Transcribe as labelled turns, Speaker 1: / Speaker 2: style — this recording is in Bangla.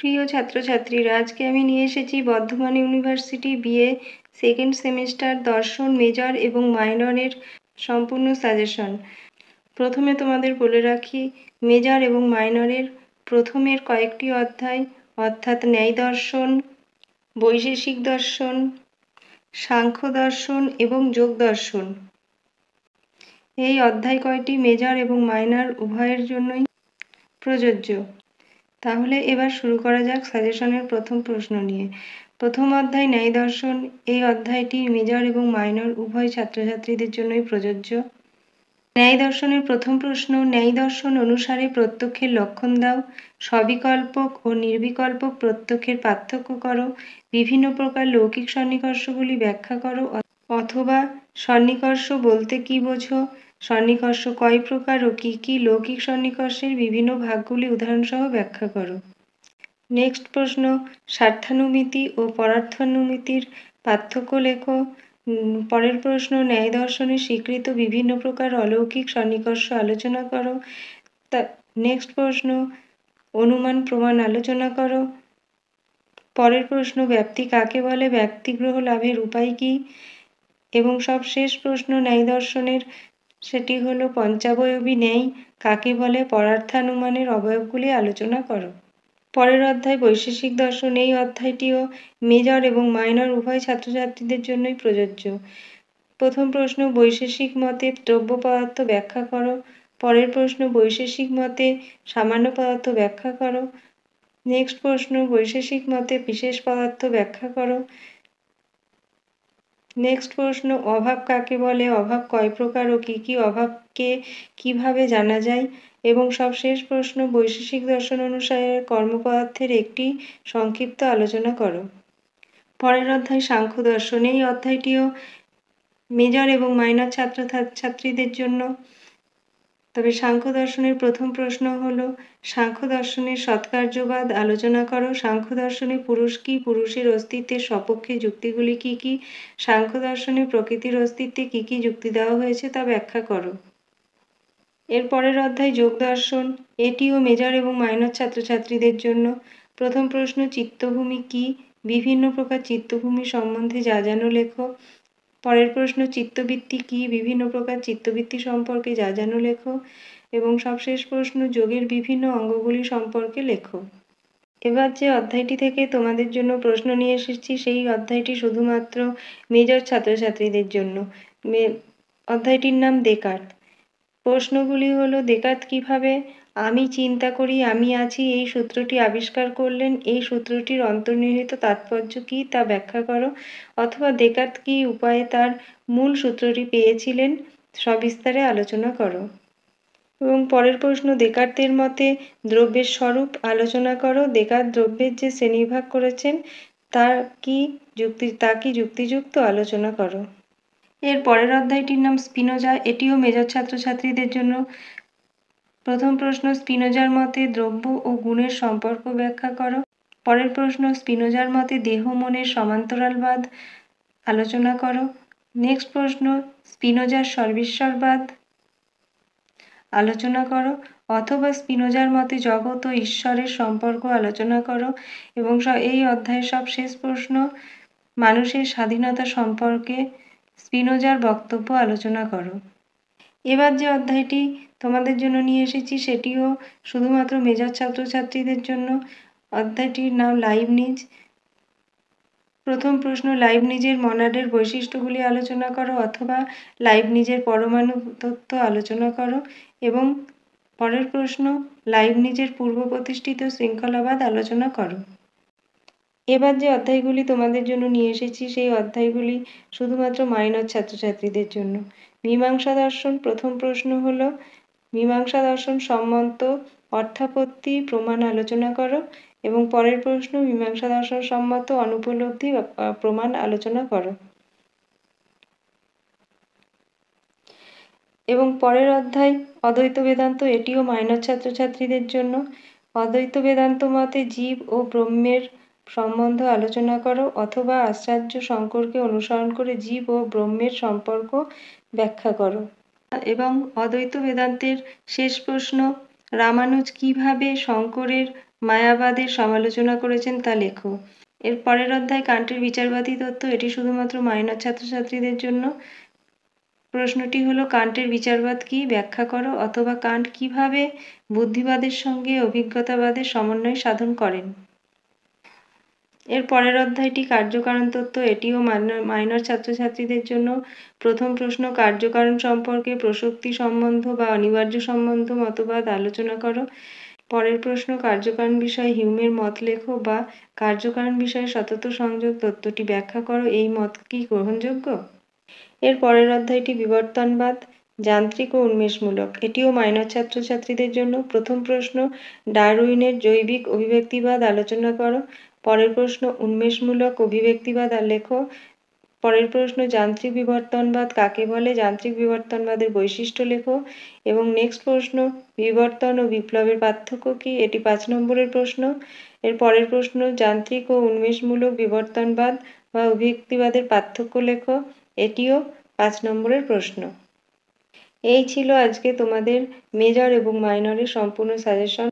Speaker 1: প্রিয় ছাত্রছাত্রীরা, আজকে আমি নিয়ে এসেছি Bardhaman university BA second semester দর্শন মেজর এবং মাইনরের সম্পূর্ণ সাজেশন। প্রথমে তোমাদের বলে রাখি, মেজর এবং মাইনরের প্রথমের কয়েকটি অধ্যায় অর্থাৎ ন্যায় দর্শন, বৈশেষিক দর্শন, সাংখ্য দর্শন এবং যোগ দর্শন, এই অধ্যায় কয়টি মেজর এবং মাইনর উভয়ের জন্যই প্রযোজ্য। তাহলে এবার শুরু করা যাক সাজেশনের প্রথম প্রশ্ন নিয়ে। প্রথম অধ্যায় ন্যায় দর্শন, এই অধ্যায়টি মেজর এবং মাইনর উভয় ছাত্রছাত্রীদের জন্যই প্রযোজ্য। ন্যায় দর্শনের প্রথম প্রশ্ন, ন্যায় দর্শন অনুসারে প্রত্যক্ষের লক্ষণ দাও, সবিকল্পক ও নির্বিকল্পক প্রত্যক্ষের পার্থক্য করো, বিভিন্ন প্রকার লৌকিক সন্নিকর্ষগুলি ব্যাখ্যা করো, অথবা সন্নিকর্ষ বলতে কি বোঝো, সন্নিকর্ষ কয় প্রকার ও কি কি, লৌকিক সন্নিকর্ষের বিভিন্ন ভাগগুলি উদাহরণসহ ব্যাখ্যা করো। নেক্সট প্রশ্ন, স্বার্থানুমিতি ও পরার্থানুমিতির পার্থক্য লেখো। পরের প্রশ্ন, ন্যায় দর্শনে স্বীকৃত বিভিন্ন প্রকার অলৌকিক সন্নিকর্ষ আলোচনা করো। নেক্সট প্রশ্ন, অনুমান প্রমাণ আলোচনা করো। পরের প্রশ্ন, ব্যাপ্তি কাকে বলে, ব্যক্তিগ্রহ লাভের উপায় কি। এবং সবশেষ প্রশ্ন ন্যায় দর্শনের, সেটি হলো পঞ্চাবয়বী ন্যায় কাকে বলে, পরার্থানুমানের অবয়বগুলি আলোচনা করো। পরের অধ্যায় বৈশেষিক দর্শন, এই অধ্যায়টিও মেজর এবং মাইনর উভয় ছাত্রছাত্রীদের জন্যই প্রযোজ্য। প্রথম প্রশ্ন, বৈশেষিক মতে দ্রব্য পদার্থ ব্যাখ্যা করো। পরের প্রশ্ন, বৈশেষিক মতে সামান্য পদার্থ ব্যাখ্যা করো। নেক্সট প্রশ্ন, বৈশেষিক মতে বিশেষ পদার্থ ব্যাখ্যা করো। নেক্সট প্রশ্ন, অভাব কাকে বলে, অভাব কয় প্রকার ও কি কি, অভাবকে কিভাবে জানা যায়। এবং সবশেষ প্রশ্ন, বৈশেষিক দর্শন অনুসারে কর্মপদার্থের একটি সংক্ষিপ্ত আলোচনা করো। পরের অধ্যায় সাংখ্য দর্শন, এই অধ্যায়টিও মেজর এবং মাইনর ছাত্রছাত্রীদের জন্য। তবে সাংখ্য দর্শনের প্রথম প্রশ্ন হলো, সাংখ্য দর্শনের সৎকার্যবাদ আলোচনা করো। সাংখ্য দর্শনে পুরুষ কি, পুরুষের অস্তিত্বের সপক্ষে যুক্তিগুলি কি কি, সাংখ্য দর্শনে প্রকৃতির অস্তিত্বে কি কি যুক্তি দেওয়া হয়েছে তা ব্যাখ্যা করো। এর পরের অধ্যায় যোগ দর্শন, এটিও মেজর এবং মাইনর ছাত্রছাত্রীদের জন্য। প্রথম প্রশ্ন, চিত্তভূমি কি, বিভিন্ন প্রকার চিত্তভূমি সম্বন্ধে যা জানো লেখো। পরের প্রশ্ন, চিত্তবৃত্তি কি, বিভিন্ন প্রকার চিত্তবৃত্তি সম্পর্কে যা জানো লেখো। এবং সবশেষ প্রশ্ন, যোগের বিভিন্ন অঙ্গগুলি সম্পর্কে লেখো। এবার যে অধ্যায়টি থেকে তোমাদের জন্য প্রশ্ন নিয়ে এসেছি, সেই অধ্যায়টি শুধুমাত্র মেজর ছাত্রছাত্রীদের জন্য। অধ্যায়টির নাম দেকার্ত। প্রশ্নগুলি হলো, দেকার্ত কিভাবে আমি চিন্তা করি আমি আছি এই সূত্রটি আবিষ্কার করলেন, এই সূত্রটির অন্তর্নিহিত তাৎপর্য কি তা ব্যাখ্যা করো। অথবা দেকার্ত কি উপায়ে তার মূল সূত্রটি পেয়েছিলেন, সবিস্তারে আলোচনা করো। এবং পরের প্রশ্ন, দেকার্তের মতে দ্রব্যের স্বরূপ আলোচনা করো। দেকার্ত দ্রব্যের যে শ্রেণীভাগ করেছেন তা কি যুক্তিযুক্ত আলোচনা করো। এর পরের অধ্যায়টির নাম স্পিনোজা, এটিও মেজর ছাত্রছাত্রীদের জন্য। প্রথম প্রশ্ন, স্পিনোজার মতে দ্রব্য ও গুণের সম্পর্ক ব্যাখ্যা করো। পরের প্রশ্ন, স্পিনোজার মতে দেহ মনের সমান্তরালবাদ আলোচনা করো। নেক্সট প্রশ্ন, স্পিনোজার সর্বেশ্বরবাদ আলোচনা করো। অথবা স্পিনোজার মতে জগৎ ও ঈশ্বরের সম্পর্ক আলোচনা করো। এবং এই অধ্যায়ের সব শেষ প্রশ্ন, মানুষের স্বাধীনতা সম্পর্কে স্পিনোজার বক্তব্য আলোচনা করো। এবার যে অধ্যায়টি তোমাদের জন্য নিয়ে এসেছি সেটিও শুধুমাত্র মেজর ছাত্রছাত্রীদের জন্য। অধ্যায়টির নাম লাইবনিজ। প্রথম প্রশ্ন, লাইবনিজের মনাডের বৈশিষ্ট্যগুলি আলোচনা করো। অথবা লাইবনিজের পরমাণু তত্ত্ব আলোচনা করো। এবং পরের প্রশ্ন, লাইবনিজের পূর্ব প্রতিষ্ঠিত শৃঙ্খলাবাদ আলোচনা করো। এবার যে অধ্যায়গুলি তোমাদের জন্য নিয়ে এসেছি সেই অধ্যায়গুলি শুধুমাত্র মাইনর ছাত্রছাত্রীদের জন্য। মীমাংসা দর্শন, প্রথম প্রশ্ন হলো, মীমাংসা দর্শন সম্মত অর্থাপত্তি প্রমাণ আলোচনা করো। এবং পরের প্রশ্ন, মীমাংসা দর্শন সম্মত অনুপলব্ধি প্রমাণ আলোচনা করো। এবং পরের অধ্যায় অদ্বৈত বেদান্ত, এটিও মাইনর ছাত্রছাত্রীদের জন্য। অদ্বৈত বেদান্ত মতে জীব ও ব্রহ্মের সম্বন্ধ আলোচনা করো। অথবা আচার্য শঙ্করকে অনুসরণ করে জীব ও ব্রহ্মের সম্পর্ক ব্যাখ্যা করো। এবং অদ্বৈত বেদান্তের শেষ প্রশ্ন, রামানুজ কিভাবে শঙ্করের মায়াবাদের সমালোচনা করেছেন তা লেখো। এর পরের অধ্যায় কান্টের বিচারবাদী তত্ত্ব, এটি শুধুমাত্র মাইনর ছাত্রছাত্রীদের জন্য। প্রশ্নটি হলো কান্টের বিচারবাদ কি ব্যাখ্যা করো, অথবা কান্ট কিভাবে বুদ্ধিবাদের সঙ্গে অভিজ্ঞতাবাদের সমন্বয় সাধন করেন। এর পরের অধ্যায়টি কার্যকারণ তত্ত্ব, এটিও মাইনর ছাত্রছাত্রীদের জন্য। প্রথম প্রশ্ন, কার্যকারণ সম্পর্কে প্রসক্তি সম্বন্ধ বা অনিবার্য সম্বন্ধ মতবাদ আলোচনা করো। পরের প্রশ্ন, কার্যকারণ বিষয়ে হিউমের মত লেখো বা কার্যকারণ বিষয়ে সতত সংযোগ তত্ত্বটি ব্যাখ্যা করো, এই মত কি গ্রহণযোগ্য। এর পরের অধ্যায়টি বিবর্তনবাদ, যান্ত্রিক ও উন্মেষমূলক, এটিও মাইনর ছাত্রছাত্রীদের জন্য। প্রথম প্রশ্ন, ডারউইনের জৈবিক অভিব্যক্তিবাদ আলোচনা করো। পরের প্রশ্ন, উন্মেষমূলক অভিব্যক্তিবাদ লেখো। পরের প্রশ্ন, যান্ত্রিক বিবর্তনবাদ কাকে বলে, যান্ত্রিক বিবর্তনবাদের বৈশিষ্ট্য লেখো। এবং নেক্সট প্রশ্ন, বিবর্তন ও বিপ্লবের পার্থক্য কি, এটি 5 নম্বরের প্রশ্ন। এর পরের প্রশ্ন, যান্ত্রিক ও উন্মেষমূলক বিবর্তনবাদ বা অভিব্যক্তিবাদের পার্থক্য লেখো, এটিও 5 নম্বরের প্রশ্ন। এই ছিল আজকে তোমাদের মেজর এবং মাইনরের সম্পূর্ণ সাজেশন।